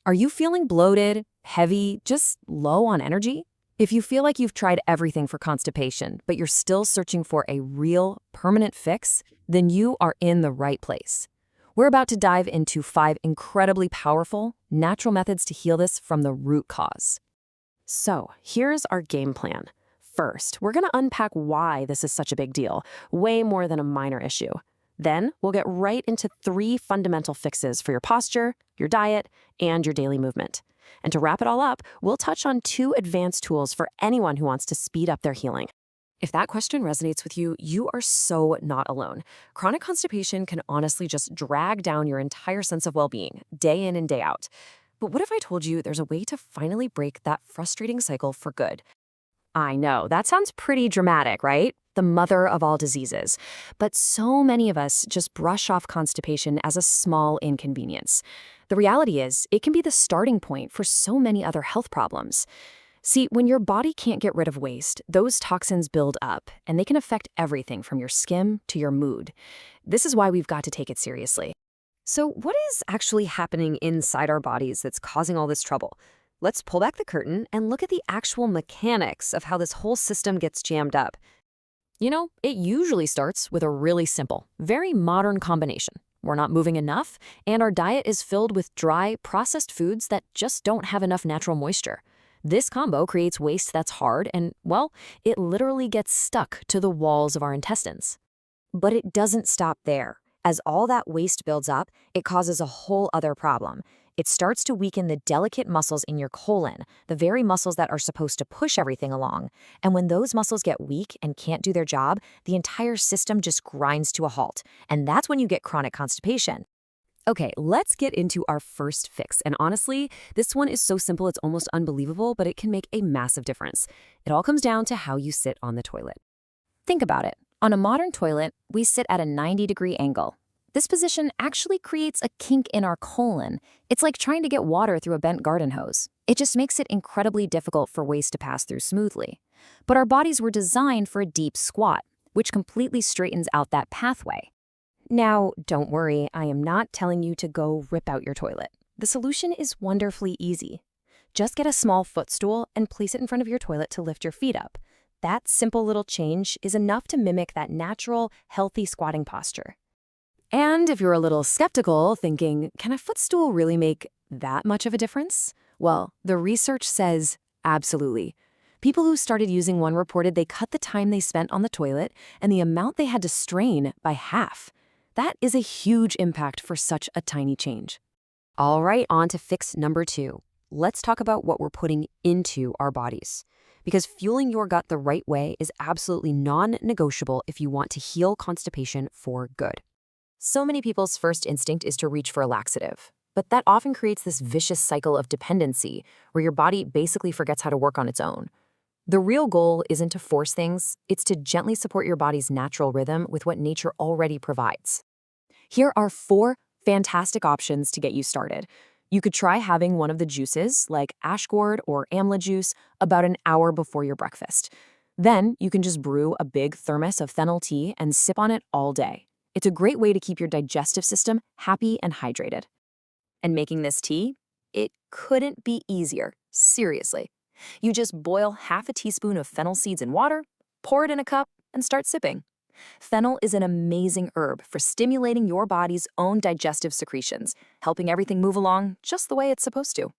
Are you feeling bloated, heavy, just low on energy? If you feel like you've tried everything for constipation, but you're still searching for a real, permanent fix, then you are in the right place. We're about to dive into 5 incredibly powerful, natural methods to heal this from the root cause. So, here's our game plan. First, we're going to unpack why this is such a big deal, way more than a minor issue. Then, we'll get right into 3 fundamental fixes for your posture, your diet, and your daily movement. And to wrap it all up, we'll touch on 2 advanced tools for anyone who wants to speed up their healing. If that question resonates with you, you are so not alone. Chronic constipation can honestly just drag down your entire sense of well-being, day in and day out. But what if I told you there's a way to finally break that frustrating cycle for good? I know, that sounds pretty dramatic, right? The mother of all diseases. But so many of us just brush off constipation as a small inconvenience. The reality is, it can be the starting point for so many other health problems. See, when your body can't get rid of waste, those toxins build up, and they can affect everything from your skin to your mood. This is why we've got to take it seriously. So what is actually happening inside our bodies that's causing all this trouble? Let's pull back the curtain and look at the actual mechanics of how this whole system gets jammed up. You know, it usually starts with a really simple, very modern combination. We're not moving enough, and our diet is filled with dry, processed foods that just don't have enough natural moisture. This combo creates waste that's hard and, well, it literally gets stuck to the walls of our intestines. But it doesn't stop there. As all that waste builds up, it causes a whole other problem. It starts to weaken the delicate muscles in your colon, the very muscles that are supposed to push everything along. And when those muscles get weak and can't do their job, the entire system just grinds to a halt. And that's when you get chronic constipation. Okay, let's get into our first fix. And honestly, this one is so simple it's almost unbelievable, but it can make a massive difference. It all comes down to how you sit on the toilet. Think about it. On a modern toilet, we sit at a 90-degree angle. This position actually creates a kink in our colon. It's like trying to get water through a bent garden hose. It just makes it incredibly difficult for waste to pass through smoothly. But our bodies were designed for a deep squat, which completely straightens out that pathway. Now, don't worry, I am not telling you to go rip out your toilet. The solution is wonderfully easy. Just get a small footstool and place it in front of your toilet to lift your feet up. That simple little change is enough to mimic that natural, healthy squatting posture. And if you're a little skeptical, thinking, can a footstool really make that much of a difference? Well, the research says absolutely. People who started using one reported they cut the time they spent on the toilet and the amount they had to strain by half. That is a huge impact for such a tiny change. All right, on to fix number 2. Let's talk about what we're putting into our bodies. Because fueling your gut the right way is absolutely non-negotiable if you want to heal constipation for good. So many people's first instinct is to reach for a laxative, but that often creates this vicious cycle of dependency where your body basically forgets how to work on its own. The real goal isn't to force things, it's to gently support your body's natural rhythm with what nature already provides. Here are 4 fantastic options to get you started. You could try having one of the juices, like ash gourd or amla juice, about an hour before your breakfast. Then you can just brew a big thermos of fennel tea and sip on it all day. It's a great way to keep your digestive system happy and hydrated. And making this tea? It couldn't be easier, seriously. You just boil half a teaspoon of fennel seeds in water, pour it in a cup, and start sipping. Fennel is an amazing herb for stimulating your body's own digestive secretions, helping everything move along just the way it's supposed to.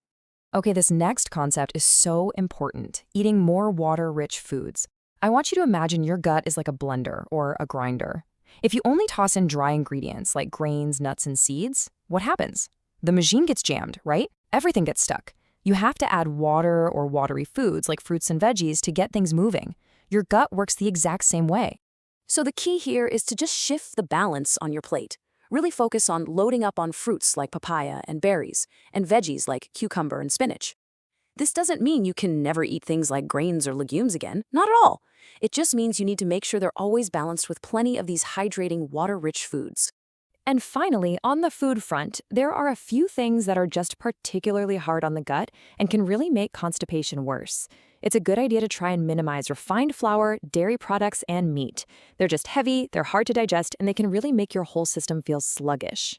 Okay, this next concept is so important, eating more water-rich foods. I want you to imagine your gut is like a blender or a grinder. If you only toss in dry ingredients like grains, nuts, and seeds, what happens? The machine gets jammed, right? Everything gets stuck. You have to add water or watery foods like fruits and veggies to get things moving. Your gut works the exact same way. So the key here is to just shift the balance on your plate. Really focus on loading up on fruits like papaya and berries, and veggies like cucumber and spinach. This doesn't mean you can never eat things like grains or legumes again, not at all. It just means you need to make sure they're always balanced with plenty of these hydrating, water-rich foods. And finally, on the food front, there are a few things that are just particularly hard on the gut and can really make constipation worse. It's a good idea to try and minimize refined flour, dairy products, and meat. They're just heavy, they're hard to digest, and they can really make your whole system feel sluggish.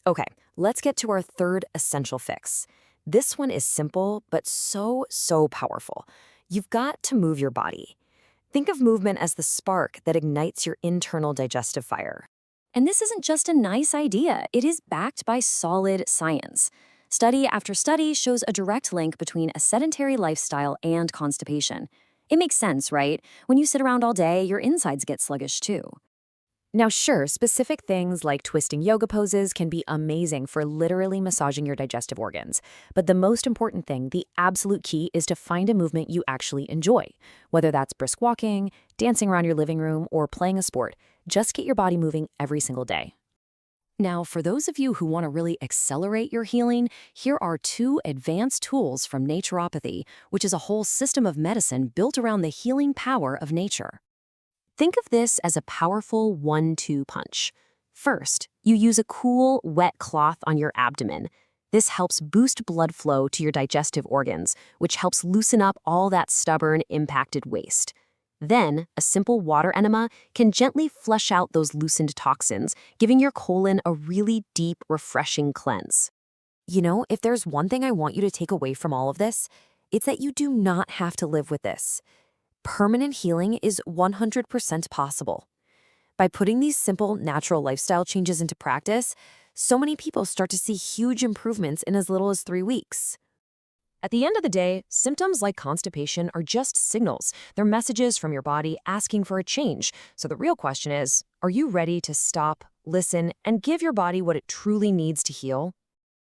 Okay, let's get to our third essential fix. This one is simple, but so powerful. You've got to move your body. Think of movement as the spark that ignites your internal digestive fire. And this isn't just a nice idea, it is backed by solid science. Study after study shows a direct link between a sedentary lifestyle and constipation. It makes sense, right? When you sit around all day, your insides get sluggish too. Now, sure, specific things like twisting yoga poses can be amazing for literally massaging your digestive organs. But the most important thing, the absolute key, is to find a movement you actually enjoy. Whether that's brisk walking, dancing around your living room, or playing a sport, just get your body moving every single day. Now, for those of you who want to really accelerate your healing, here are 2 advanced tools from naturopathy, which is a whole system of medicine built around the healing power of nature. Think of this as a powerful 1-2 punch. First, you use a cool, wet cloth on your abdomen. This helps boost blood flow to your digestive organs, which helps loosen up all that stubborn, impacted waste. Then, a simple water enema can gently flush out those loosened toxins, giving your colon a really deep, refreshing cleanse. You know, if there's one thing I want you to take away from all of this, it's that you do not have to live with this. Permanent healing is 100% possible. By putting these simple, natural lifestyle changes into practice, so many people start to see huge improvements in as little as 3 weeks. At the end of the day, symptoms like constipation are just signals. They're messages from your body asking for a change. So the real question is, are you ready to stop, listen, and give your body what it truly needs to heal?